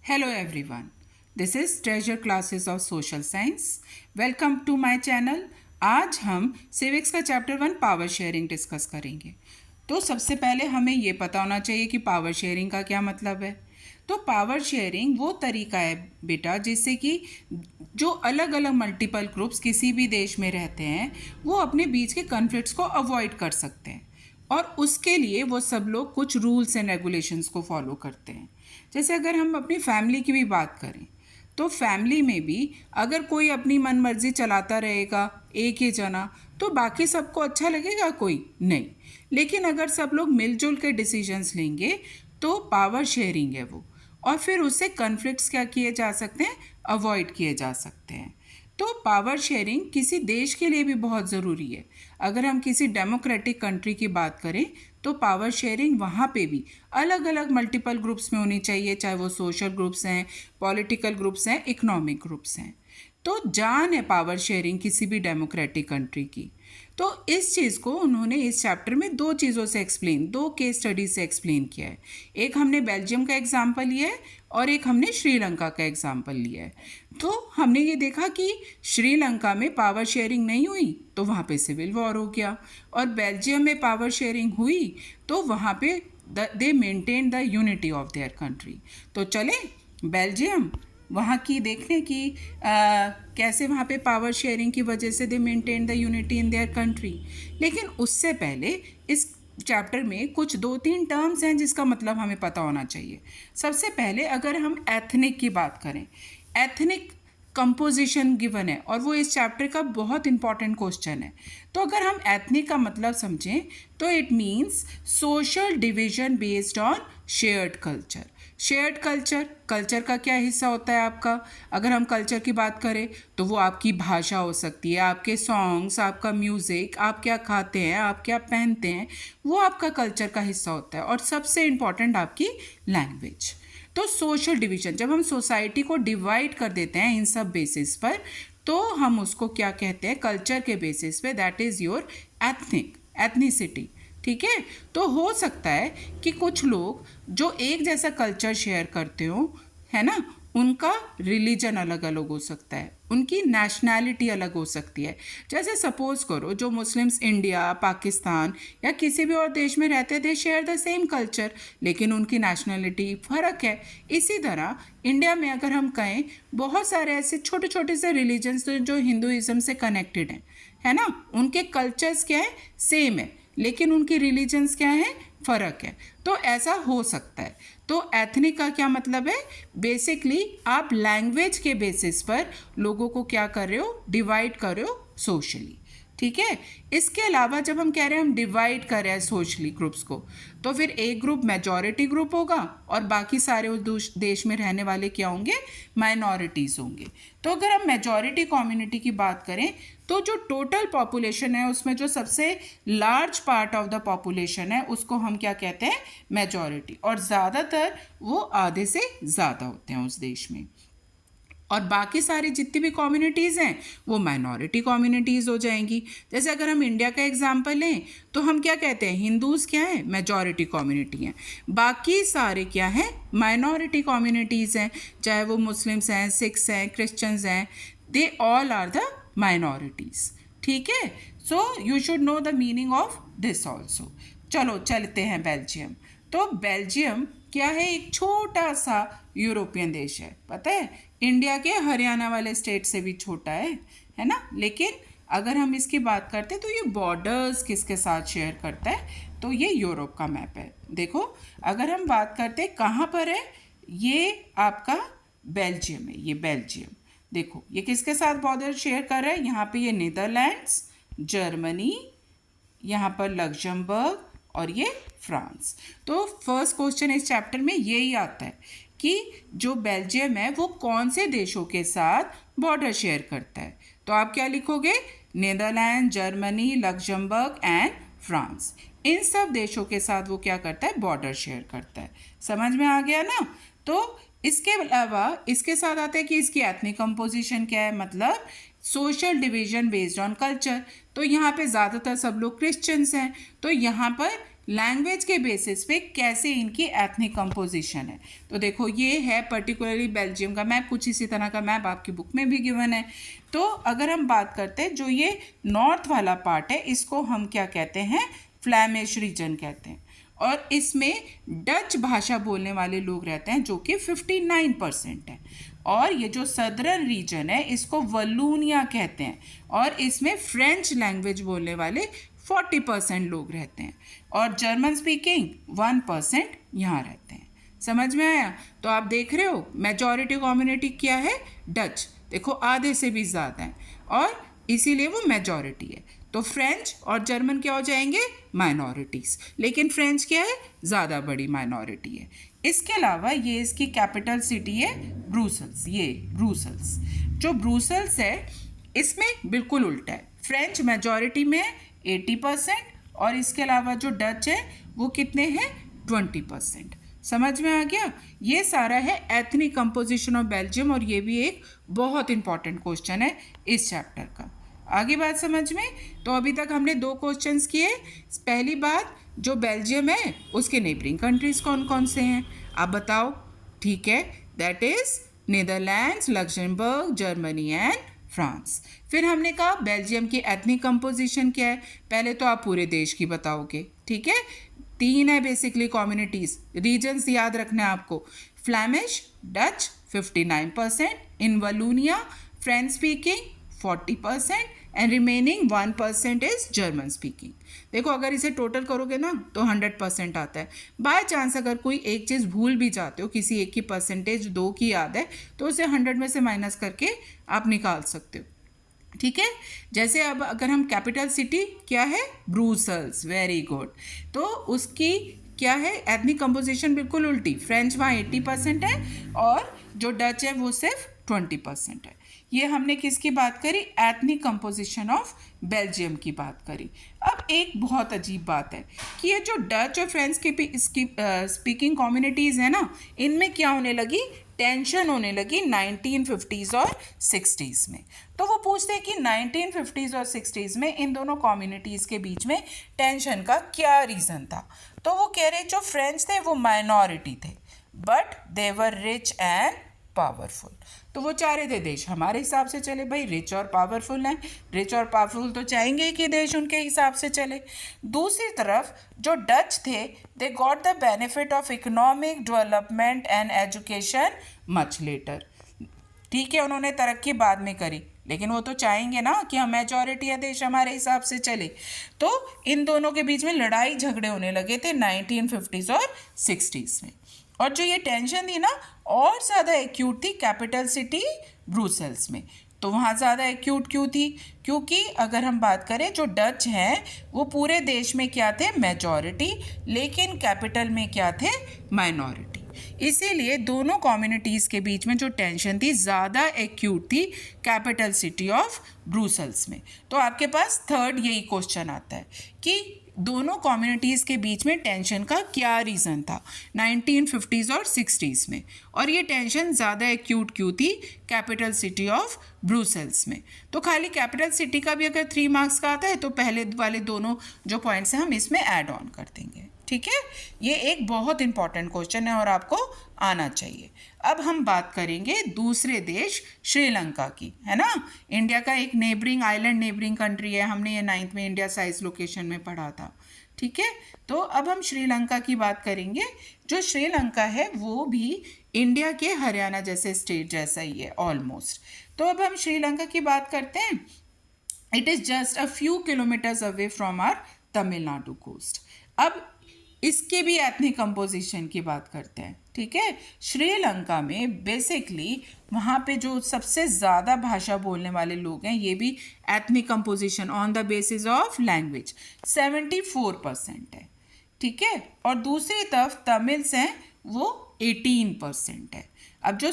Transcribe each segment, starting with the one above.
Hello everyone. This is Treasure Classes of Social Science. Welcome to my channel. आज हम civics का chapter 1 power sharing discuss करेंगे। तो सबसे पहले हमें ये पता होना चाहिए कि पावर शेयरिंग का क्या मतलब है। तो पावर शेयरिंग वो तरीका है बेटा जिससे कि जो अलग अलग मल्टीपल ग्रुप्स किसी भी देश में रहते हैं वो अपने बीच के कन्फ्लिक्ट्स को अवॉइड कर सकते हैं और उसके लिए वो सब लोग कुछ रूल्स एंड रेगुलेशंस को फॉलो करते हैं। जैसे अगर हम अपनी फैमिली की भी बात करें तो फैमिली में भी अगर कोई अपनी मन मर्जी चलाता रहेगा एक ही जना तो बाकी सबको अच्छा लगेगा कोई नहीं, लेकिन अगर सब लोग मिलजुल के डिसीजंस लेंगे तो पावर शेयरिंग है वो, और फिर उससे कन्फ्लिक्ट्स क्या किए जा सकते हैं, अवॉइड किए जा सकते हैं। तो पावर शेयरिंग किसी देश के लिए भी बहुत ज़रूरी है। अगर हम किसी डेमोक्रेटिक कंट्री की बात करें तो पावर शेयरिंग वहाँ पे भी अलग अलग मल्टीपल ग्रुप्स में होनी चाहिए, चाहे वो सोशल ग्रुप्स हैं, पॉलिटिकल ग्रुप्स हैं, इकोनॉमिक ग्रुप्स हैं। तो जान है पावर शेयरिंग किसी भी डेमोक्रेटिक कंट्री की। तो इस चीज़ को उन्होंने इस चैप्टर में दो चीज़ों से एक्सप्लेन, दो केस स्टडी से एक्सप्लेन किया है। एक हमने बेल्जियम का एग्जाम्पल लिया है और एक हमने श्रीलंका का एग्जाम्पल लिया है। तो हमने ये देखा कि श्रीलंका में पावर शेयरिंग नहीं हुई तो वहाँ पे सिविल वॉर हो गया, और बेल्जियम में पावर शेयरिंग हुई तो वहाँ पे दे maintain the unity of their country. तो चले बेल्जियम वहाँ की देखने की कैसे वहाँ पे पावर शेयरिंग की वजह से दे maintain the unity in their country. लेकिन उससे पहले इस चैप्टर में कुछ दो तीन टर्म्स हैं जिसका मतलब हमें पता होना चाहिए। सबसे पहले अगर हम एथनिक की बात करें, एथनिक कंपोजिशन गिवन है और वो इस चैप्टर का बहुत इंपॉर्टेंट क्वेश्चन है। तो अगर हम एथनिक का मतलब समझें तो it means social division based on shared culture. Shared culture, culture का क्या हिस्सा होता है आपका? अगर हम कल्चर की बात करें तो वो आपकी भाषा हो सकती है, आपके सॉन्ग्स, आपका म्यूज़िक, आप क्या खाते हैं, आप क्या पहनते हैं, वो आपका कल्चर का हिस्सा होता है। और सबसे इम्पॉर्टेंट आपकी लैंग्वेज। तो सोशल डिवीजन, जब हम सोसाइटी को डिवाइड कर देते हैं इन सब बेसिस पर तो हम उसको क्या कहते हैं, कल्चर के बेसिस पे, दैट इज़ योर एथनिसिटी। ठीक है। तो हो सकता है कि कुछ लोग जो एक जैसा कल्चर शेयर करते हो, है ना, उनका रिलीजन अलग अलग हो सकता है, उनकी नेशनैलिटी अलग हो सकती है। जैसे सपोज करो जो मुस्लिम्स इंडिया, पाकिस्तान या किसी भी और देश में रहते थे, शेयर द सेम कल्चर, लेकिन उनकी नेशनैलिटी फ़र्क है। इसी तरह इंडिया में अगर हम कहें बहुत सारे ऐसे छोटे छोटे से रिलीजन्स जो हिंदुइज़्म से कनेक्टेड हैं, है ना, उनके कल्चर्स क्या है, सेम है, लेकिन उनकी रिलीजन्स क्या है, फ़र्क है। तो ऐसा हो सकता है। तो एथनिक का क्या मतलब है, बेसिकली आप लैंग्वेज के बेसिस पर लोगों को क्या कर रहे हो, डिवाइड कर रहे हो सोशली। ठीक है। इसके अलावा जब हम कह रहे हैं हम डिवाइड कर रहे हैं सोशली ग्रुप्स को, तो फिर एक ग्रुप मेजॉरिटी ग्रुप होगा और बाकी सारे उस देश में रहने वाले क्या होंगे, माइनॉरिटीज़ होंगे। तो अगर हम मेजॉरिटी कम्युनिटी की बात करें तो जो टोटल पॉपुलेशन है उसमें जो सबसे large part of the population है उसको हम क्या कहते हैं, मेजॉरिटी। और ज़्यादातर वो आधे से ज़्यादा होते हैं उस देश में, और बाकी सारी जितनी भी कम्युनिटीज़ हैं वो माइनॉरिटी कम्युनिटीज़ हो जाएंगी। जैसे अगर हम इंडिया का एग्जांपल लें तो हम क्या कहते हैं, हिंदूज़ क्या है, मेजॉरिटी कम्युनिटी हैं, बाकी सारे क्या हैं, माइनॉरिटी कम्युनिटीज़ हैं, चाहे वो मुस्लिम्स हैं, सिख्स हैं, क्रिश्चियंस हैं, they all are the minorities. ठीक है। So you should know the meaning of this also. चलो चलते हैं बेल्जियम। तो बेल्जियम क्या है, एक छोटा सा यूरोपियन देश है, पता है, इंडिया के हरियाणा वाले स्टेट से भी छोटा है ना। लेकिन अगर हम इसकी बात करते हैं तो ये बॉर्डर्स किसके साथ शेयर करता है, तो ये यूरोप का मैप है। देखो अगर हम बात करते हैं कहाँ पर है, ये आपका बेल्जियम है, ये बेल्जियम। देखो ये किसके साथ बॉर्डर शेयर कर रहा है, यहाँ पे ये नीदरलैंड्स, जर्मनी, यहाँ पर लग्जमबर्ग और ये फ्रांस। तो फर्स्ट क्वेश्चन इस चैप्टर में यही आता है कि जो बेल्जियम है वो कौन से देशों के साथ बॉर्डर शेयर करता है। तो आप क्या लिखोगे, Netherland, Germany, Luxembourg and France, इन सब देशों के साथ वो क्या करता है, बॉर्डर शेयर करता है। समझ में आ गया ना। तो इसके अलावा इसके साथ आता है कि इसकी एथनिक कंपोजिशन क्या है, मतलब social division based on culture. तो यहाँ पे ज़्यादातर सब लोग क्रिश्चियंस हैं, तो यहाँ पर लैंग्वेज के बेसिस पे कैसे इनकी एथनिक कंपोजिशन है। तो देखो ये है पर्टिकुलरली बेल्जियम का मैप, कुछ इसी तरह का मैप आपकी बुक में भी गिवन है। तो अगर हम बात करते हैं जो ये नॉर्थ वाला पार्ट है, इसको हम क्या कहते हैं, फ्लैमिश रीजन कहते हैं, और इसमें डच भाषा बोलने वाले लोग रहते हैं जो कि 59% है। और ये जो सदर्न रीजन है इसको वलूनिया कहते हैं, और इसमें फ्रेंच लैंग्वेज बोलने वाले 40% लोग रहते हैं, और जर्मन स्पीकिंग 1% यहाँ रहते हैं। समझ में आया? तो आप देख रहे हो मेजॉरिटी कम्युनिटी क्या है, डच, देखो आधे से भी ज़्यादा है, और इसीलिए वो मेजॉरिटी है। तो फ्रेंच और जर्मन क्या हो जाएंगे, माइनॉरिटीज़, लेकिन फ्रेंच क्या है, ज़्यादा बड़ी माइनॉरिटी है। इसके अलावा ये इसकी कैपिटल सिटी है ब्रुसेल्स। ये ब्रुसेल्स, जो ब्रुसेल्स है इसमें बिल्कुल उल्टा है, फ्रेंच मेजॉरिटी में है 80%, और इसके अलावा जो डच है वो कितने हैं, 20%। समझ में आ गया? ये सारा है एथनिक कंपोजिशन ऑफ बेल्जियम, और ये भी एक बहुत इंपॉर्टेंट क्वेश्चन है इस चैप्टर का। आगे बात समझ में? तो अभी तक हमने 2 क्वेश्चंस किए। पहली बात, जो बेल्जियम है उसके नेबरिंग कंट्रीज कौन कौन से हैं, आप बताओ। ठीक है, that is Netherlands, Luxembourg, Germany and France. फिर हमने कहा बेल्जियम की एथनिक कंपोजिशन क्या है, पहले तो आप पूरे देश की बताओगे। ठीक है, 3 है बेसिकली कम्युनिटीज़, रीजन्स याद रखना है आपको। Flemish, Dutch 59%, in Wallonia French speaking 40%, and remaining 1% is German speaking. देखो अगर इसे टोटल करोगे ना तो 100% आता है। बाय चांस अगर कोई एक चीज़ भूल भी जाते हो, किसी एक की परसेंटेज 2 की याद है, तो उसे 100 में से माइनस करके आप निकाल सकते हो। ठीक है, जैसे अब अगर हम कैपिटल सिटी क्या है, ब्रुसेल्स, वेरी गुड, तो उसकी क्या है एथनिक कंपोजिशन बिल्कुल उल्टी, फ्रेंच वहाँ 80% है और जो डच है वो सिर्फ 20% है। ये हमने किसकी बात करी, एथनिक कंपोजिशन ऑफ बेल्जियम की बात करी। अब एक बहुत अजीब बात है कि ये जो डच और फ्रेंच की स्पीकिंग कम्युनिटीज़ है ना, इनमें क्या होने लगी, टेंशन होने लगी 1950s और 60s में। तो वो पूछते हैं कि 1950s और 60s में इन दोनों कम्युनिटीज़ के बीच में टेंशन का क्या रीज़न था। तो वो कह रहे जो फ्रेंच थे वो माइनॉरिटी थे, but they were rich and powerful. तो वो चाह रहे थे देश हमारे हिसाब से चले, भाई रिच और पावरफुल हैं, रिच और पावरफुल तो चाहेंगे कि देश उनके हिसाब से चले। दूसरी तरफ जो डच थे, they got the benefit of economic development and education much later. ठीक है, उन्होंने तरक्की बाद में करी, लेकिन वो तो चाहेंगे ना कि हम मेजॉरिटी है, देश हमारे हिसाब से चले। तो इन दोनों के बीच में लड़ाई झगड़े होने लगे थे 1950s और 60s में। और जो ये टेंशन थी ना और ज़्यादा एक्यूट थी कैपिटल सिटी ब्रुसेल्स में। तो वहाँ ज़्यादा एक्यूट क्यों थी, क्योंकि अगर हम बात करें जो डच हैं वो पूरे देश में क्या थे, मेजॉरिटी, लेकिन कैपिटल में क्या थे, माइनॉरिटी। इसीलिए दोनों कम्युनिटीज़ के बीच में जो टेंशन थी ज़्यादा एक्यूट थी कैपिटल सिटी ऑफ ब्रुसेल्स में। तो आपके पास थर्ड यही क्वेश्चन आता है कि दोनों कम्युनिटीज़ के बीच में टेंशन का क्या रीज़न था 1950s और 60s में, और ये टेंशन ज़्यादा एक्यूट क्यों थी कैपिटल सिटी ऑफ ब्रुसेल्स में। तो खाली कैपिटल सिटी का भी अगर 3 मार्क्स का आता है तो पहले वाले दोनों जो पॉइंट्स हैं हम इसमें ऐड ऑन कर देंगे। ठीक है, ये एक बहुत इंपॉर्टेंट क्वेश्चन है और आपको आना चाहिए। अब हम बात करेंगे दूसरे देश श्रीलंका की, है ना। इंडिया का एक नेबरिंग आइलैंड नेबरिंग कंट्री है, हमने ये 9th में इंडिया साइज लोकेशन में पढ़ा था। ठीक है, तो अब हम श्रीलंका की बात करेंगे। जो श्रीलंका है वो भी इंडिया के हरियाणा जैसे स्टेट जैसा ही है ऑलमोस्ट। तो अब हम श्रीलंका की बात करते हैं। It is just a few kilometers away from our Tamil Nadu coast. अब इसके भी एथनिक कंपोजिशन की बात करते हैं। ठीक है, श्रीलंका में बेसिकली वहाँ पे जो सबसे ज़्यादा भाषा बोलने वाले लोग हैं, ये भी ethnic composition on the basis of language 74% है। ठीक है, और दूसरी तरफ तमिल्स हैं वो 18% है। अब जो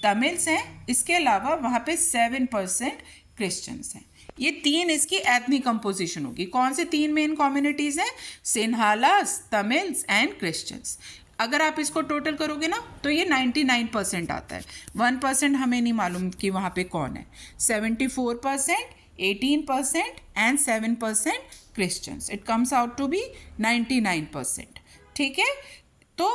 तमिल्स हैं इसके अलावा वहाँ पे 7% क्रिश्चियंस हैं। ये 3 इसकी एथनिक कंपोजिशन होगी। कौन से 3 मेन कम्युनिटीज़ हैं, सिन्हालास, तमिल्स एंड क्रिश्चियंस। अगर आप इसको टोटल करोगे ना तो ये 99% आता है। 1% हमें नहीं मालूम कि वहाँ पे कौन है। 74%, 18% and 7% Christians. It comes out to be 99%. ठीक है, तो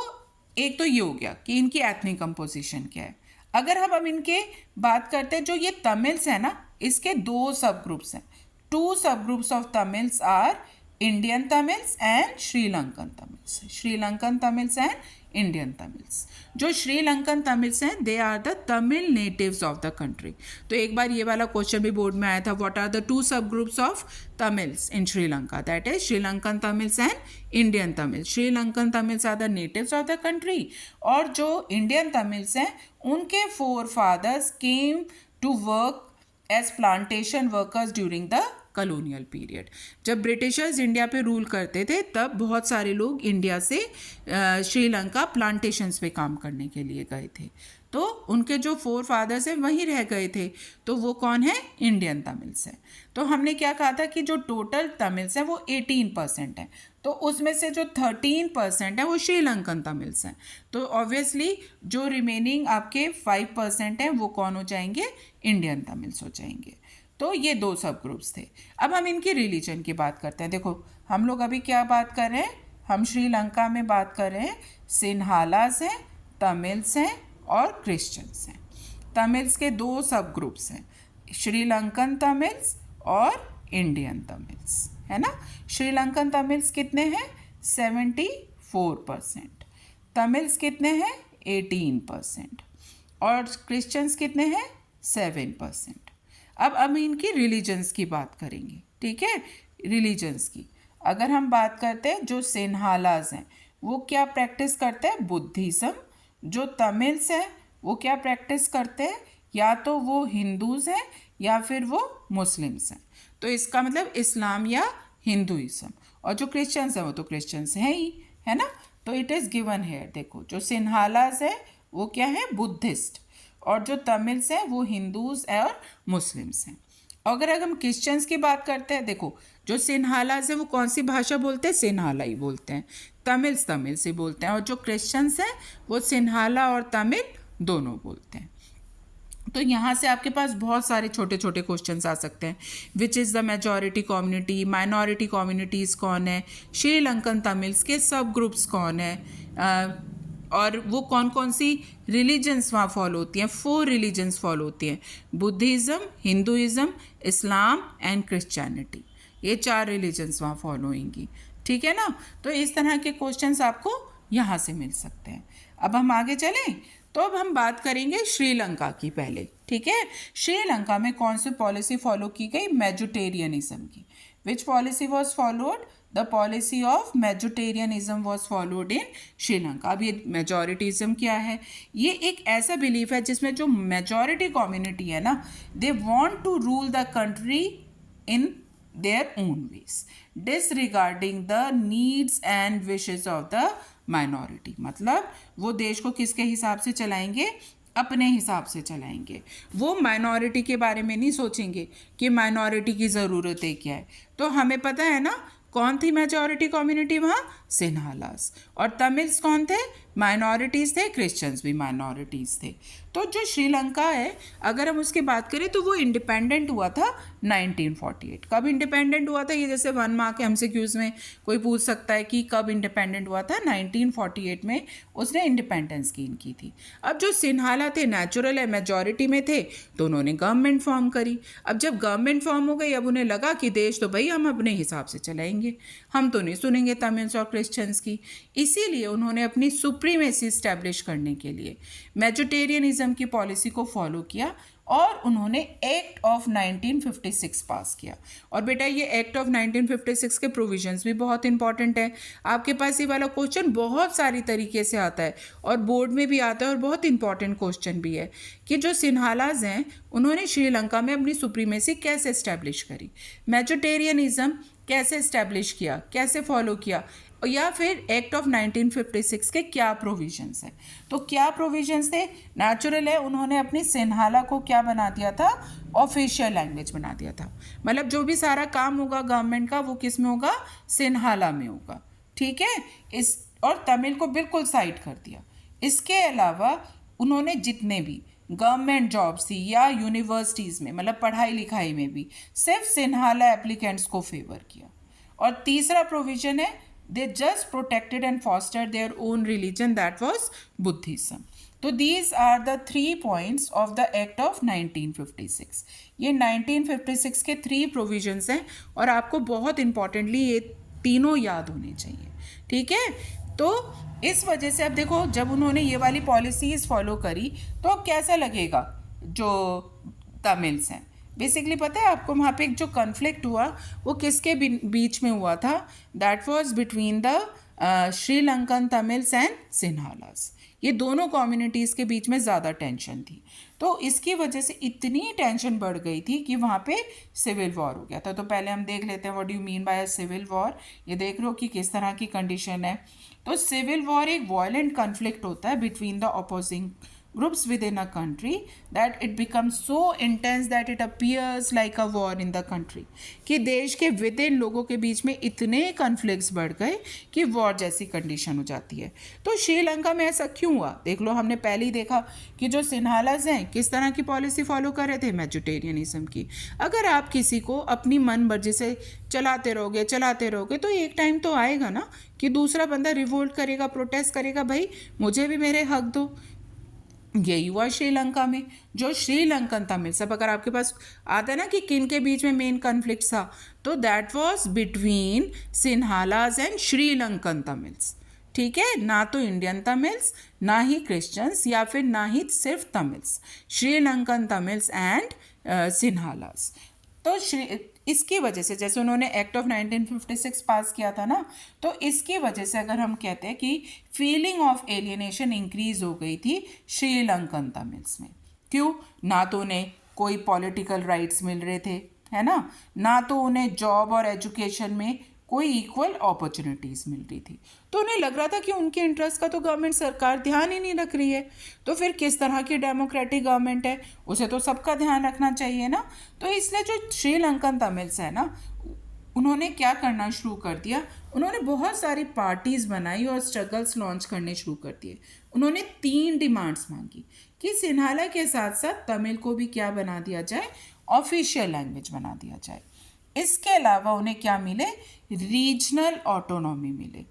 एक तो ये हो गया कि इनकी एथनिक कंपोजिशन क्या है. अगर हम इनके बात करते हैं, जो ये तमिल्स है ना, इसके दो सब ग्रुप्स हैं. Two sub groups of Tamils are Indian Tamils and Sri Lankan Tamils. Sri Lankan Tamils and Indian Tamils. जो श्रीलंकन तमिल्स हैं, they are the Tamil natives of the country. तो एक बार ये वाला क्वेश्चन भी बोर्ड में आया था, what are the two sub groups of Tamils in Sri Lanka. That is Sri Lankan Tamils and Indian Tamils. Sri Lankan Tamils are the natives of the country, और जो इंडियन तमिल्स हैं, उनके forefathers came to work as plantation workers during the colonial period. जब Britishers India पे rule करते थे, तब बहुत सारे लोग इंडिया से श्रीलंका प्लांटेशंस पे काम करने के लिए गए थे. तो उनके जो फोर फादर्स हैं वहीं रह गए थे. तो वो कौन है? इंडियन तमिल्स हैं. तो हमने क्या कहा था कि जो टोटल तमिल्स हैं वो 18% हैं. तो उसमें से जो 13% है वो श्रीलंकन तमिल्स हैं. तो ऑब्वियसली जो रिमेनिंग आपके 5% हैं वो कौन हो जाएंगे? इंडियन तमिल्स हो जाएंगे. तो ये दो सब ग्रुप्स थे. अब हम इनकी रिलीजन की बात करते हैं. देखो, हम लोग अभी क्या बात कर रहे हैं? हम श्रीलंका में बात कर रहे हैं. सिन्हालास हैं, तमिल्स हैं और क्रिश्चियंस हैं. तमिल्स के दो सब ग्रुप्स हैं, श्रीलंकन तमिल्स और इंडियन तमिल्स, है ना. श्रीलंकन तमिल्स कितने हैं? 74%. तमिल्स कितने हैं? 18%. और क्रिश्चियंस कितने हैं? 7%. अब हम इनकी रिलीजन्स की बात करेंगे. ठीक है, रिलीजन्स की अगर हम बात करते हैं, जो सिन्हालास हैं वो क्या प्रैक्टिस करते हैं? बुद्धिज़्म. जो तमिल्स हैं वो क्या प्रैक्टिस करते हैं? या तो वो हिंदूज़ हैं या फिर वो मुस्लिम्स हैं. तो इसका मतलब इस्लाम या हिंदुइज्म. और जो क्रिश्चियंस हैं वो तो क्रिश्चियंस हैं ही, है ना. तो इट इज़ गिवन हेयर. देखो, जो सिन्हालास है वो क्या है? बुद्धिस्ट. और जो तमिल्स हैं वो हिंदूज और मुस्लिम्स हैं. अगर हम क्रिश्चियंस की बात करते हैं, देखो, जो सिन्हालास है वो कौन सी भाषा बोलते हैं? सिन्हाला ही बोलते हैं. तमिल से बोलते हैं. और जो क्रिश्चियंस हैं वो सिन्हाला और तमिल दोनों बोलते हैं. तो यहाँ से आपके पास बहुत सारे छोटे छोटे क्वेश्चंस आ सकते हैं. विच is the majority community? Minority communities कौन है? श्रीलंकन तमिल्स के सब ग्रुप्स कौन है? और वो कौन कौन सी रिलीजन्स वहाँ फॉलो होती हैं? 4 रिलीजन्स फॉलो होती हैं, Buddhism, Hinduism, Islam and Christianity. ये 4 रिलीजन्स वहाँ फॉलो होंगी. ठीक है ना. तो इस तरह के क्वेश्चंस आपको यहाँ से मिल सकते हैं. अब हम आगे चलें, तो अब हम बात करेंगे श्रीलंका की पहले. ठीक है, श्रीलंका में कौन सी पॉलिसी फॉलो की गई? मेजोटेरियनिज्म की. विच policy was followed? The policy of मेजोटेरियनिज्म was followed in Sri Lanka. अब ये मेजॉरिटीज़म क्या है? ये एक ऐसा बिलीफ है जिसमें जो मेजॉरिटी कम्युनिटी है ना, they want to rule the country in their own ways, disregarding the needs and wishes of the minority. मतलब वो देश को किसके हिसाब से चलाएंगे? अपने हिसाब से चलाएंगे. वो माइनॉरिटी के बारे में नहीं सोचेंगे कि माइनॉरिटी की ज़रूरतें क्या है. तो हमें पता है ना कौन थी मेजॉरिटी कम्युनिटी वहाँ? सिन्हालास. और तमिल्स कौन थे? माइनॉरिटीज़ थे. क्रिश्चियंस भी माइनॉरिटीज़ थे. तो जो श्रीलंका है, अगर हम उसकी बात करें तो वो इंडिपेंडेंट हुआ था 1948. कब इंडिपेंडेंट हुआ था? ये जैसे 1 मार्क के MCQs में कोई पूछ सकता है कि कब इंडिपेंडेंट हुआ था. 1948 में उसने इंडिपेंडेंस गेन की थी. अब जो सिन्हाला थे, नेचुरल है, मेजॉरिटी में थे, तो उन्होंने गवर्नमेंट फॉर्म करी. अब जब गवर्नमेंट फॉर्म हो गई, अब उन्हें लगा कि देश तो भाई हम अपने हिसाब से चलाएंगे, हम तो नहीं सुनेंगे तमिल्स और क्रिश्चियंस की. इसीलिए उन्होंने अपनी सुप्रीमेसी इस्टेब्लिश करने के लिए मेजोटेरियनिज्म की पॉलिसी को फॉलो किया और उन्होंने एक्ट ऑफ 1956 पास किया. और बेटा ये एक्ट ऑफ 1956 के प्रोविजंस भी बहुत इंपॉर्टेंट है. आपके पास ये वाला क्वेश्चन बहुत सारी तरीके से आता है और बोर्ड में भी आता है और बहुत इंपॉर्टेंट क्वेश्चन भी है कि जो सिन्हालाज हैं उन्होंने श्रीलंका में अपनी सुप्रीमेसी कैसे इस्टेब्लिश करी, मेजोटेरियनिज्म कैसे इस्टेब्लिश किया, कैसे फॉलो किया, या फिर एक्ट ऑफ 1956 के क्या प्रोविजंस हैं. तो क्या प्रोविजंस थे? नेचुरल है, उन्होंने अपनी सिन्हाला को क्या बना दिया था? ऑफिशियल लैंग्वेज बना दिया था. मतलब जो भी सारा काम होगा गवर्नमेंट का वो किस में होगा? सिन्हाला में होगा. ठीक है, इस और तमिल को बिल्कुल साइड कर दिया. इसके अलावा उन्होंने जितने भी गवर्नमेंट जॉब्स थी या यूनिवर्सिटीज़ में, मतलब पढ़ाई लिखाई में भी सिर्फ सिन्हाला एप्लीकेंट्स को फेवर किया. और तीसरा प्रोविजन है they just protected and fostered their own religion, that was Buddhism. तो these are the 3 points of the act of 1956। ये 1956 के 3 प्रोविजंस हैं और आपको बहुत इंपॉर्टेंटली ये तीनों याद होने चाहिए, ठीक है। तो इस वजह से अब देखो, जब उन्होंने ये वाली पॉलिसीज़ फॉलो करी तो अब कैसा लगेगा जो तमिल्स हैं। बेसिकली पता है आपको वहाँ पे एक जो कन्फ्लिक्ट हुआ वो किसके बीच में हुआ था, that was between the Sri Lankan Tamils and Sinhalese. ये दोनों कम्युनिटीज़ के बीच में ज़्यादा टेंशन थी, तो इसकी वजह से इतनी टेंशन बढ़ गई थी कि वहाँ पे सिविल वॉर हो गया था। तो पहले हम देख लेते हैं what do you mean by civil war. ये देख लो कि किस तरह की कंडीशन है। तो सिविल वॉर एक वायलेंट कन्फ्लिक्ट होता है between the opposing groups within a country that it becomes so intense that it appears like a war in the country, कि देश के विदिन लोगों के बीच में इतने कन्फ्लिक्ट्स बढ़ गए कि वॉर जैसी कंडीशन हो जाती है। तो श्रीलंका में ऐसा क्यों हुआ, देख लो। हमने पहले ही देखा कि जो सिन्हालास हैं किस तरह की पॉलिसी फॉलो कर रहे थे, मैजिटेरियनिज्म की। अगर आप किसी को अपनी मन मर्जी से चलाते रहोगे तो एक टाइम तो आएगा ना कि दूसरा बंदा रिवोल्ट करेगा, प्रोटेस्ट करेगा, भाई मुझे भी मेरे हक दो। यही हुआ श्रीलंका में। जो श्रीलंकन तमिल, सब अगर आपके पास आता है ना कि किन के बीच में मेन कन्फ्लिक्ट था, तो that was between Sinhalese and Sri Lankan Tamils, ठीक है। ना तो इंडियन तमिल्स, ना ही क्रिश्चियंस, या फिर ना ही सिर्फ Tamils, Sri Lankan Tamils and Sinhalese. तो इसकी वजह से, जैसे उन्होंने एक्ट ऑफ 1956 पास किया था ना, तो इसकी वजह से अगर हम कहते हैं कि फीलिंग ऑफ एलियनेशन इंक्रीज हो गई थी श्रीलंकन तमिल्स में। क्यों? ना तो उन्हें कोई पॉलिटिकल राइट्स मिल रहे थे, है ना तो उन्हें जॉब और एजुकेशन में कोई इक्वल अपॉर्चुनिटीज़ मिल रही थी। तो उन्हें लग रहा था कि उनके इंटरेस्ट का तो गवर्नमेंट सरकार ध्यान ही नहीं रख रही है, तो फिर किस तरह की डेमोक्रेटिक गवर्नमेंट है, उसे तो सबका ध्यान रखना चाहिए ना। तो इसलिए जो श्रीलंकन तमिल्स है ना, उन्होंने क्या करना शुरू कर दिया, उन्होंने बहुत सारी पार्टीज़ बनाई और स्ट्रगल्स लॉन्च करने शुरू कर दिए। उन्होंने 3 डिमांड्स मांगी कि सिन्हाला के साथ साथ तमिल को भी क्या बना दिया जाए, ऑफिशियल लैंग्वेज बना दिया जाए। इसके अलावा उन्हें क्या मिले, रीजनल ऑटोनॉमी मिले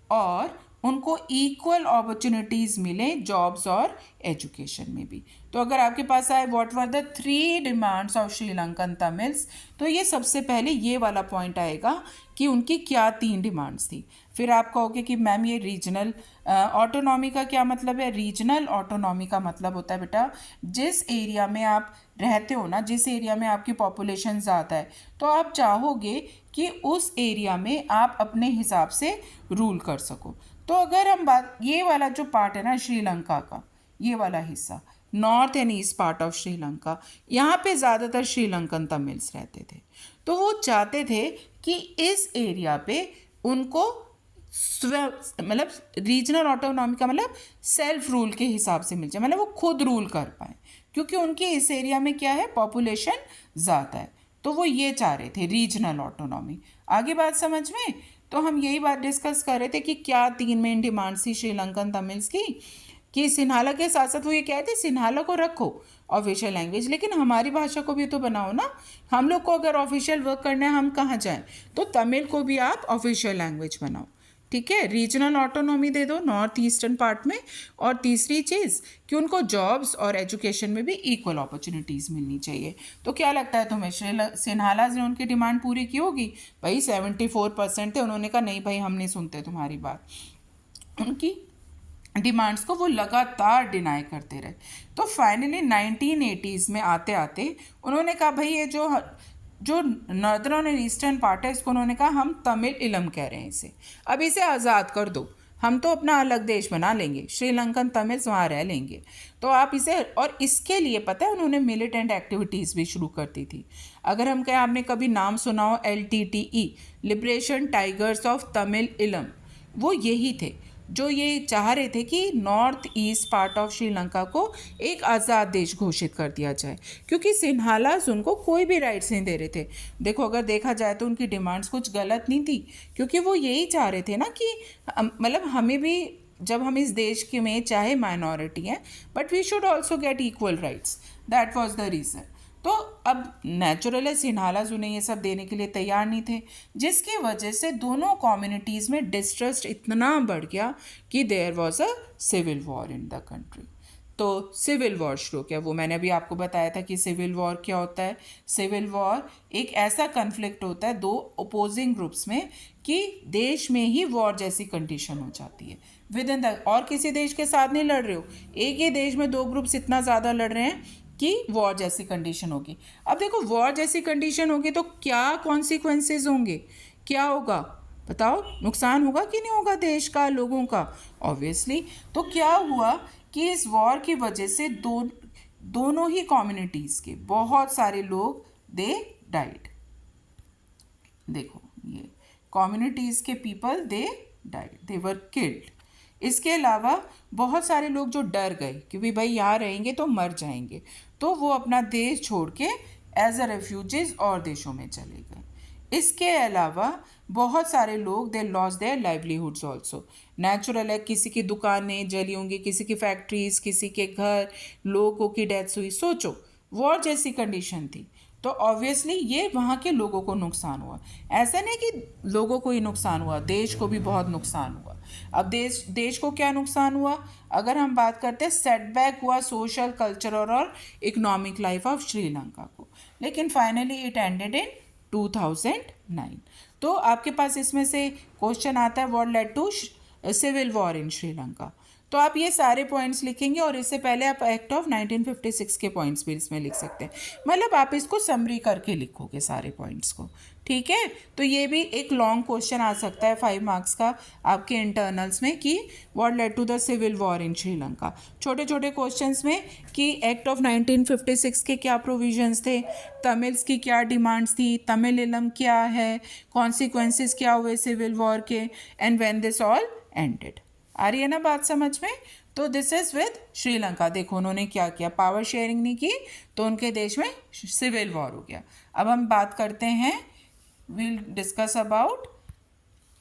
और उनको इक्वल अपॉर्चुनिटीज़ मिले जॉब्स और एजुकेशन में भी। तो अगर आपके पास आए what were the 3 demands of Sri Lankan Tamils, तो ये सबसे पहले ये वाला पॉइंट आएगा कि उनकी क्या 3 डिमांड्स थी। फिर आप कहोगे कि मैम ये रीजनल ऑटोनॉमी का क्या मतलब है। रीजनल ऑटोनॉमी का मतलब होता है बेटा, जिस एरिया में आप रहते हो ना, जिस एरिया में आपकी पॉपुलेशन ज़्यादा है, तो आप चाहोगे कि उस एरिया में आप अपने हिसाब से रूल कर सको। तो अगर हम बात, ये वाला जो पार्ट है ना श्रीलंका का, ये वाला हिस्सा north and east part of Sri Lanka, यहाँ पे ज़्यादातर श्रीलंकन तमिल्स रहते थे। तो वो चाहते थे कि इस एरिया पे उनको मतलब रीजनल ऑटोनॉमी का मतलब सेल्फ रूल के हिसाब से मिल जाए, मतलब वो खुद रूल कर पाए, क्योंकि उनके इस एरिया में क्या है, पॉपुलेशन ज़्यादा है। तो वो ये चाह रहे थे रीजनल ऑटोनॉमी। आगे बात समझ में? तो हम यही बात डिस्कस कर रहे थे कि क्या 3 मेन डिमांड्स थी श्रीलंकन तमिल्स की, कि सिन्हाला के साथ साथ वो ये कहते सिन्हाला को रखो ऑफिशियल लैंग्वेज, लेकिन हमारी भाषा को भी तो बनाओ ना। हम लोग को अगर ऑफिशियल वर्क करना है, हम कहाँ जाएं, तो तमिल को भी आप ऑफिशियल लैंग्वेज बनाओ, ठीक है। रीजनल ऑटोनॉमी दे दो नॉर्थ ईस्टर्न पार्ट में। और तीसरी चीज़ कि उनको जॉब्स और एजुकेशन में भी इक्वल अपॉर्चुनिटीज़ मिलनी चाहिए। तो क्या लगता है तुम्हें, सिन्हालास ने उनकी डिमांड पूरी की होगी? भाई 74% थे, उन्होंने कहा नहीं भाई हम नहीं सुनते तुम्हारी बात। उनकी डिमांड्स को वो लगातार डिनाई करते रहे। तो फाइनली 1980s में आते आते उन्होंने कहा भाई ये जो नॉर्दर्न और ईस्टर्न पार्ट है, इसको उन्होंने कहा हम तमिल इलम कह रहे हैं इसे, अब इसे आज़ाद कर दो, हम तो अपना अलग देश बना लेंगे, श्रीलंकन तमिल्स वहाँ रह लेंगे। तो आप इसे, और इसके लिए पता है उन्होंने मिलिटेंट एक्टिविटीज़ भी शुरू कर दी थी। अगर हम कहें, आपने कभी नाम सुना हो LTTE, liberation tigers of Tamil इलम, वो यही थे जो ये चाह रहे थे कि north east part of Sri Lanka को एक आज़ाद देश घोषित कर दिया जाए, क्योंकि सिन्हालास उनको कोई भी राइट्स नहीं दे रहे थे। देखो अगर देखा जाए तो उनकी डिमांड्स कुछ गलत नहीं थी, क्योंकि वो यही चाह रहे थे ना कि मतलब हमें भी, जब हम इस देश में चाहे माइनॉरिटी हैं, but we should also get equal rights, that was the reason. तो अब नेचुरल सिन्हाला उन्हें ये सब देने के लिए तैयार नहीं थे, जिसकी वजह से दोनों कम्युनिटीज़ में डिस्ट्रस्ट इतना बढ़ गया कि there was a civil war in the country. तो सिविल वॉर शुरू किया। वो मैंने अभी आपको बताया था कि सिविल वॉर क्या होता है। सिविल वॉर एक ऐसा कन्फ्लिक्ट होता है दो अपोजिंग ग्रुप्स में कि देश में ही वॉर जैसी कंडीशन हो जाती है विद इन द, और किसी देश के साथ नहीं लड़ रहे हो, एक ही देश में दो ग्रुप्स इतना ज़्यादा लड़ रहे हैं कि वॉर जैसी कंडीशन होगी। अब देखो वॉर जैसी कंडीशन होगी तो क्या कॉन्सिक्वेंसेज होंगे, क्या होगा बताओ, नुकसान होगा कि नहीं होगा देश का, लोगों का, ऑब्वियसली। तो क्या हुआ कि इस वॉर की वजह से दोनों ही कम्युनिटीज़ के बहुत सारे लोग दे डाइड। देखो ये कम्युनिटीज़ के people they died, they were killed. इसके अलावा बहुत सारे लोग जो डर गए कि भाई यहाँ रहेंगे तो मर जाएंगे, तो वो अपना देश छोड़ के एज अ रेफ्यूजीज और देशों में चले गए। इसके अलावा बहुत सारे लोग they lost their livelihoods also. Natural है, किसी की दुकानें जली होंगी, किसी की फैक्ट्रीज, किसी के घर, लोगों की डेथ्स हुई। सोचो वॉर जैसी कंडीशन थी, तो ऑब्वियसली ये वहाँ के लोगों को नुकसान हुआ। ऐसा नहीं कि लोगों को ही नुकसान हुआ, देश को भी बहुत नुकसान हुआ। अब देश को क्या नुकसान हुआ, अगर हम बात करते हैं सेटबैक हुआ सोशल, कल्चरल और इकोनॉमिक लाइफ ऑफ श्रीलंका को, लेकिन फाइनली इट एंडेड इन 2009। तो आपके पास इसमें से क्वेश्चन आता है what led to civil war in Sri Lanka. तो आप ये सारे पॉइंट्स लिखेंगे और इससे पहले आप एक्ट ऑफ 1956 के पॉइंट्स भी इसमें लिख सकते हैं, मतलब आप इसको समरी करके लिखोगे सारे पॉइंट्स को, ठीक है। तो ये भी एक लॉन्ग क्वेश्चन आ सकता है 5 मार्क्स का आपके इंटरनल्स में कि what led to the civil war in Sri Lanka. छोटे छोटे क्वेश्चंस में कि एक्ट ऑफ 1956 के क्या प्रोविजंस थे, तमिल्स की क्या डिमांड्स थी, तमिलिलम क्या है, कॉन्सिक्वेंसेस क्या हुए सिविल वॉर के, and when this all ended. आ रही है ना बात समझ में। तो दिस इज़ विद श्रीलंका। देखो उन्होंने क्या किया, पावर शेयरिंग नहीं की तो उनके देश में सिविल वॉर हो गया। अब हम बात करते हैं, विल डिस्कस अबाउट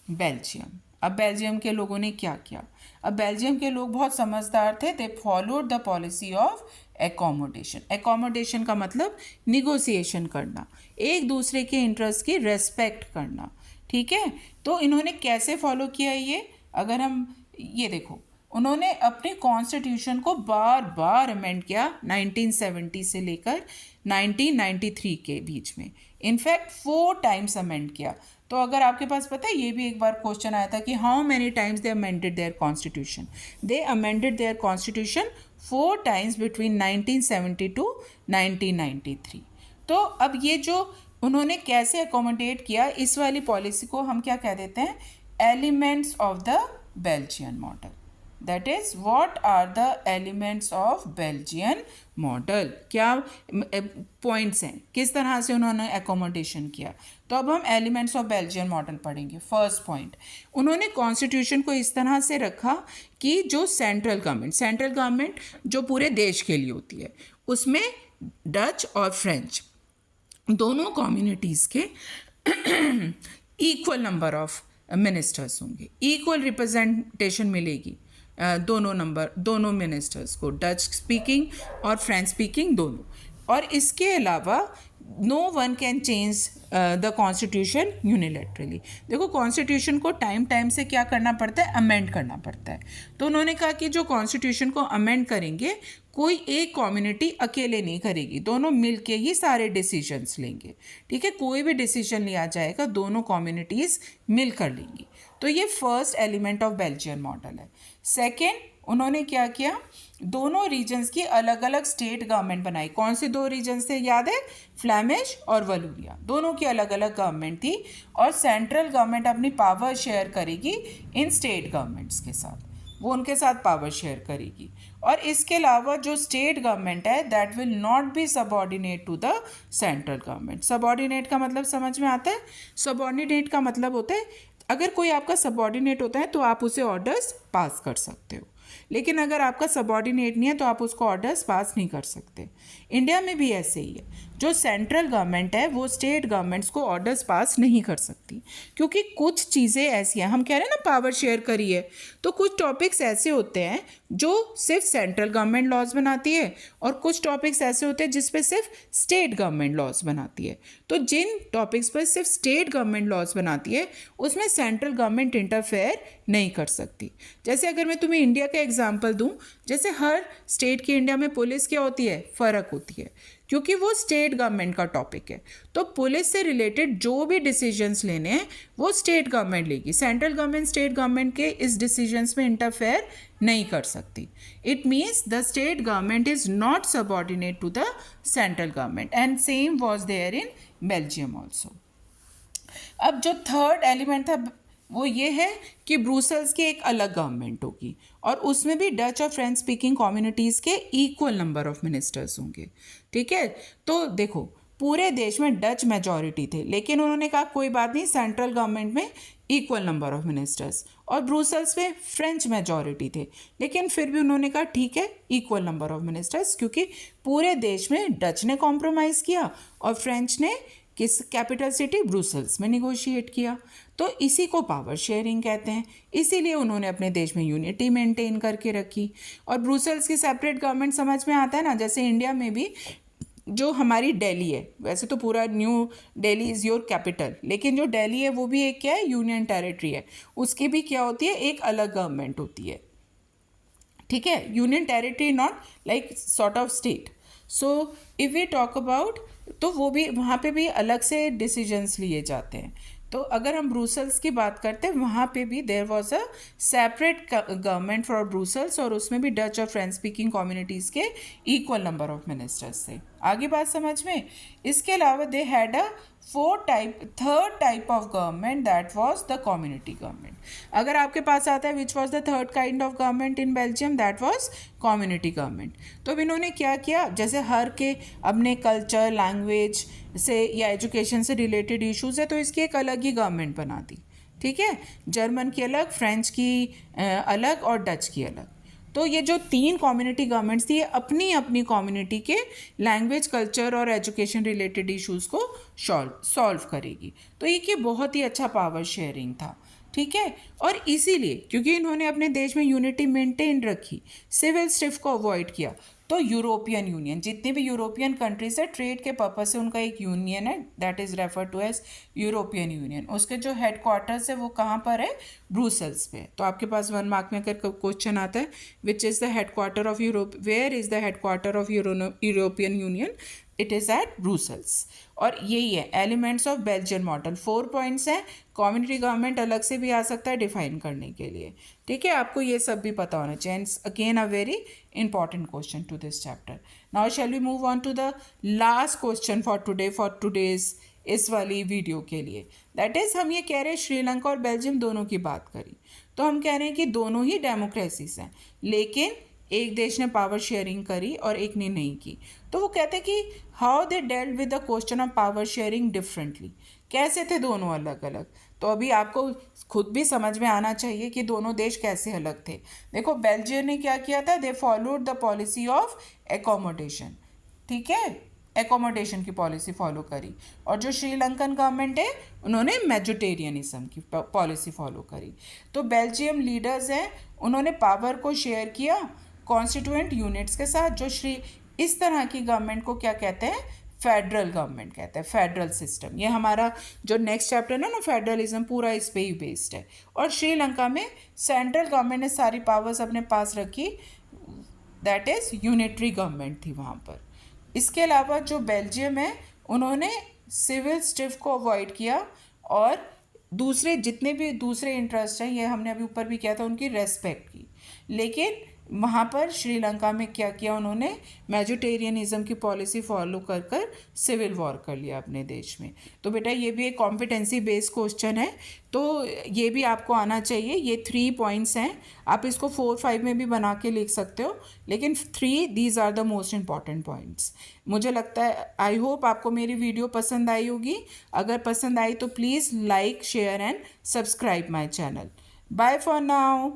बेल्जियम। अब बेल्जियम के लोगों ने क्या किया। अब बेल्जियम के लोग बहुत समझदार थे, they followed the policy of accommodation. Accommodation का मतलब निगोसिएशन करना, एक दूसरे के इंटरेस्ट की रेस्पेक्ट करना, ठीक है। तो इन्होंने कैसे फॉलो किया ये, अगर हम ये देखो, उन्होंने अपने कॉन्स्टिट्यूशन को बार बार अमेंड किया 1970 से लेकर 1993 के बीच में, इनफैक्ट 4 टाइम्स अमेंड किया। तो अगर आपके पास पता है, ये भी एक बार क्वेश्चन आया था कि how many times they amended their constitution. They amended their constitution 4 times between 1970 to 1993। तो अब ये जो उन्होंने कैसे अकोमोडेट किया, इस वाली पॉलिसी को हम क्या कह देते हैं, elements of the Belgian model. That is what are the elements of Belgian model, क्या पॉइंट्स हैं, किस तरह से उन्होंने एकोमोडेशन किया। तो अब हम एलिमेंट्स ऑफ बेल्जियन मॉडल पढ़ेंगे। फर्स्ट पॉइंट, उन्होंने कॉन्स्टिट्यूशन को इस तरह से रखा कि जो सेंट्रल गवर्नमेंट जो पूरे देश के लिए होती है, उसमें डच और फ्रेंच दोनों कम्युनिटीज़ के इक्वल नंबर ऑफ मिनिस्टर्स होंगे, इक्वल रिप्रेजेंटेशन मिलेगी दोनों मिनिस्टर्स को, डच स्पीकिंग और फ्रेंच स्पीकिंग दोनों। और इसके अलावा no one can change the constitution unilaterally. देखो कॉन्स्टिट्यूशन को टाइम से क्या करना पड़ता है, अमेंड करना पड़ता है। तो उन्होंने कहा कि जो कॉन्स्टिट्यूशन को अमेंड करेंगे, कोई एक कम्युनिटी अकेले नहीं करेगी, दोनों मिलके ही सारे डिसीजंस लेंगे, ठीक है। कोई भी डिसीजन लिया जाएगा दोनों कम्युनिटीज़ मिल कर लेंगी। तो ये first element of Belgian model है। सेकेंड, उन्होंने क्या किया, दोनों रीजन्स की अलग अलग स्टेट गवर्नमेंट बनाई। कौन से 2 रीजन्स थे याद है, फ्लैमिश और वलूरिया, दोनों की अलग अलग गवर्नमेंट थी। और सेंट्रल गवर्नमेंट अपनी पावर शेयर करेगी इन स्टेट गवर्नमेंट्स के साथ, वो उनके साथ पावर शेयर करेगी। और इसके अलावा जो स्टेट गवर्नमेंट है that will not be subordinate to the central government. Subordinate का मतलब समझ में आता है, सबऑर्डिनेट का मतलब होता है अगर कोई आपका सबऑर्डिनेट होता है तो आप उसे ऑर्डर्स पास कर सकते हो। लेकिन अगर आपका सबॉर्डिनेट नहीं है तो आप उसको ऑर्डर्स पास नहीं कर सकते। इंडिया में भी ऐसे ही है, जो सेंट्रल गवर्नमेंट है वो स्टेट गवर्नमेंट्स को ऑर्डर्स पास नहीं कर सकती, क्योंकि कुछ चीज़ें ऐसी हैं, हम कह रहे हैं ना पावर शेयर करिए, तो कुछ टॉपिक्स ऐसे होते हैं जो सिर्फ सेंट्रल गवर्नमेंट लॉज बनाती है और कुछ टॉपिक्स ऐसे होते हैं जिस पे सिर्फ स्टेट गवर्नमेंट लॉज बनाती है। तो जिन टॉपिक्स पर सिर्फ स्टेट गवर्नमेंट लॉज बनाती है उसमें सेंट्रल गवर्नमेंट इंटरफेयर नहीं कर सकती। जैसे अगर मैं तुम्हें इंडिया का एग्जांपल दूं, जैसे हर स्टेट की इंडिया में पुलिस क्या होती है, फ़र्क होती है, क्योंकि वो स्टेट गवर्नमेंट का टॉपिक है। तो पुलिस से रिलेटेड जो भी डिसीजंस लेने हैं वो स्टेट गवर्नमेंट लेगी। सेंट्रल गवर्नमेंट स्टेट गवर्नमेंट के इस डिसीजंस में इंटरफेयर नहीं कर सकती। It means the state government is not subordinate to the central government, and same was there in Belgium also. अब जो थर्ड एलिमेंट था वो ये है कि ब्रुसेल्स की एक अलग गवर्नमेंट होगी और उसमें भी डच और फ्रेंच स्पीकिंग कम्युनिटीज़ के इक्वल नंबर ऑफ मिनिस्टर्स होंगे। ठीक है, तो देखो पूरे देश में डच मेजॉरिटी थे, लेकिन उन्होंने कहा कोई बात नहीं, सेंट्रल गवर्नमेंट में इक्वल नंबर ऑफ मिनिस्टर्स, और ब्रुसेल्स में फ्रेंच मेजॉरिटी थे, लेकिन फिर भी उन्होंने कहा ठीक है इक्वल नंबर ऑफ मिनिस्टर्स, क्योंकि पूरे देश में डच ने कॉम्प्रोमाइज़ किया और फ्रेंच ने किस कैपिटल सिटी ब्रुसेल्स में निगोशिएट किया। तो इसी को पावर शेयरिंग कहते हैं। इसीलिए उन्होंने अपने देश में यूनिटी मेंटेन करके रखी। और ब्रुसेल्स की सेपरेट गवर्नमेंट समझ में आता है ना, जैसे इंडिया में भी जो हमारी दिल्ली है, वैसे तो पूरा new Delhi is your capital, लेकिन जो दिल्ली है वो भी एक क्या है, यूनियन टेरिटरी है, उसकी भी क्या होती है, एक अलग गवर्नमेंट होती है। ठीक है, union territory not like sort of state. So if we talk about, तो वो भी वहाँ पे भी अलग से डिसीजंस लिए जाते हैं। तो अगर हम ब्रुसेल्स की बात करते हैं, वहाँ पे भी there was a separate government for Brussels, और उसमें भी डच और फ्रेंच स्पीकिंग कम्युनिटीज़ के इक्वल नंबर ऑफ मिनिस्टर्स थे। आगे बात समझ में। इसके अलावा they had a third type of government, that was the community government. अगर आपके पास आता है which was the third kind of government in Belgium, that was community government. तो इन्होंने क्या किया, जैसे हर के अपने कल्चर, लैंग्वेज से या एजुकेशन से रिलेटेड इश्यूज है, तो इसकी एक अलग ही गवर्नमेंट बना दी। ठीक है, जर्मन की अलग, फ्रेंच की अलग और डच की अलग। तो ये जो तीन कम्युनिटी गवर्नमेंट्स थी, ये अपनी अपनी कम्युनिटी के लैंग्वेज, कल्चर और एजुकेशन रिलेटेड इश्यूज़ को सॉल्व करेगी। तो ये बहुत ही अच्छा पावर शेयरिंग था। ठीक है, और इसीलिए क्योंकि इन्होंने अपने देश में यूनिटी मेंटेन रखी, सिविल स्टिफ को अवॉइड किया, तो यूरोपियन यूनियन, जितने भी यूरोपियन कंट्रीज है, ट्रेड के पर्पज से उनका एक यूनियन है, that is refer to as European union. उसके जो हेडक्वार्टर्स है वो कहाँ पर है, ब्रुसेल्स पे। तो आपके पास 1 मार्क में अगर क्वेश्चन आता है which is the headquarter of Europe, where is the headquarter of European union, it is at Brussels. और यही है elements of Belgian model. 4 points हैं, कम्युनिटी गवर्नमेंट अलग से भी आ सकता है डिफाइन करने के लिए। ठीक है, आपको ये सब भी पता होना चाहिए। Again a very important question to this chapter. Now shall we move on to the last question for today's इस वाली वीडियो के लिए। दैट इज़, हम ये कह रहे हैं श्रीलंका और बेल्जियम दोनों की बात करी, तो हम कह रहे हैं कि दोनों ही डेमोक्रेसीज हैं, लेकिन एक देश ने पावर शेयरिंग करी और एक ने नहीं की। तो वो कहते हैं कि how they dealt with the question of power sharing differently, कैसे थे दोनों अलग अलग। तो अभी आपको खुद भी समझ में आना चाहिए कि दोनों देश कैसे अलग थे। देखो बेल्जियम ने क्या किया था, they followed the policy of accommodation. ठीक है, एकोमोडेशन की पॉलिसी फॉलो करी। और जो श्रीलंकन गवर्नमेंट है उन्होंने मेजोटेरियनिज्म की पॉलिसी फॉलो करी। तो बेल्जियम लीडर्स हैं, उन्होंने पावर को शेयर किया कॉन्स्टिट्यूएंट यूनिट्स के साथ। जो इस तरह की गवर्नमेंट को क्या कहते हैं, फेडरल गवर्नमेंट कहते हैं, फेडरल सिस्टम। ये हमारा जो नेक्स्ट चैप्टर है ना, फेडरलिज्म पूरा इस पे ही बेस्ड है। और श्रीलंका में सेंट्रल गवर्नमेंट ने सारी पावर्स अपने पास रखी, दैट इज़ यूनिटरी गवर्नमेंट थी वहाँ पर। इसके अलावा जो बेल्जियम है उन्होंने सिविल स्टिफ को अवॉइड किया और दूसरे जितने भी दूसरे इंटरेस्ट हैं, ये हमने अभी ऊपर भी किया था, उनकी रेस्पेक्ट की। लेकिन वहाँ पर श्रीलंका में क्या किया उन्होंने, मेजोटेरियनिज्म की पॉलिसी फॉलो कर कर सिविल वॉर कर लिया अपने देश में। तो बेटा ये भी एक कॉम्पिटेंसी बेस्ड क्वेश्चन है, तो ये भी आपको आना चाहिए। ये 3 पॉइंट्स हैं, आप इसको 4-5 में भी बना के लिख सकते हो, लेकिन 3 these are the most important points. मुझे लगता है, आई होप आपको मेरी वीडियो पसंद आई होगी। अगर पसंद आई तो please like, share and subscribe my channel. Bye for now.